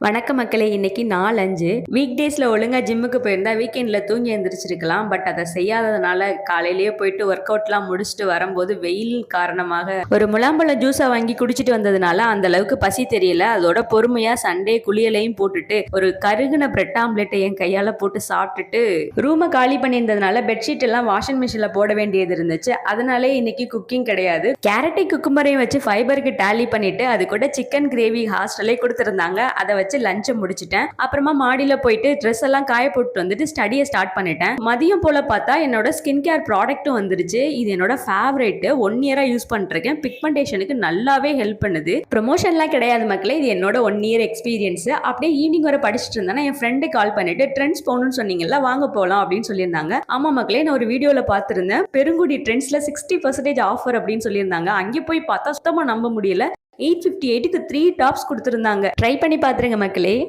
வணக்க மக்களே, இன்னைக்கு 4/5 வீக் டேஸ்ல ஒழுங்கா ஜிம்முக்கு போயிருந்தா வீக்கெண்ட்ல தூங்கி எந்திரிச்சிருக்கலாம். பட் அதை செய்யாததுனால காலையிலேயே போயிட்டு ஒர்க் அவுட்லாம் முடிச்சுட்டு வரும்போது வெயில் காரணமாக ஒரு முலாம்பழ ஜூஸை வாங்கி குடிச்சிட்டு வந்ததுனால அந்த அளவுக்கு பசி தெரியல. அதோட பொறுமையா சண்டே குளியலையும் போட்டுட்டு ஒரு கருகுன பிரெட் ஆம்லெட்டை என் கையால போட்டு சாப்பிட்டுட்டு ரூமை காலி பண்ணியிருந்ததுனால பெட்ஷீட் எல்லாம் வாஷிங் மிஷின்ல போட வேண்டியது இருந்துச்சு. அதனாலே இன்னைக்கு குக்கிங் கிடையாது. கேரட்டை குக்கும்பரையும் வச்சு ஃபைபருக்கு டேலி பண்ணிட்டு அது கூட சிக்கன் கிரேவி ஹாஸ்டலே கொடுத்துருந்தாங்க. அதை வச்சு லஞ்சை முடிச்சிட்டேன். அப்புறமா மாடியில போயிட்டு ட்ரெஸ் எல்லாம் காய போட்டு வந்துட்டு ஸ்டடியை ஸ்டார்ட் பண்ணிட்டேன். மதியம் போல பார்த்தா என்னோட ஸ்கின் கேர் ப்ராடக்ட்டும் வந்துருச்சு. இது என்னோட ஃபேவரட். 1 இயரா யூஸ் பண்ணிருக்கேன். பிக்மெண்டேஷனுக்கு நல்லாவே ஹெல்ப் பண்ணுது. ப்ரொமோஷன்லாம் கிடையாது மக்களே, இது என்னோட 1 இயர் எக்ஸ்பீரியன்ஸ். அப்படியே ஈவினிங் வரை படிச்சுட்டு இருந்தேன். என் ஃப்ரெண்டு கால் பண்ணிட்டு ட்ரெண்ட்ஸ் போகணும்னு சொன்னீங்கல்ல, வாங்க போகலாம் அப்படின்னு சொல்லியிருந்தாங்க. ஆமா மக்களே, நான் ஒரு வீடியோல பார்த்திருந்தேன். பெருங்குடி ட்ரெண்ட்ஸ்ல 60% ஆஃபர் அப்படின்னு சொல்லியிருந்தாங்க. அங்கே போய் பார்த்தா சுத்தமா நம்ப முடியல. 858க்கு 3 டாப்ஸ் கொடுத்துருந்தாங்க. ட்ரை பண்ணி பாத்துருங்க மக்களே.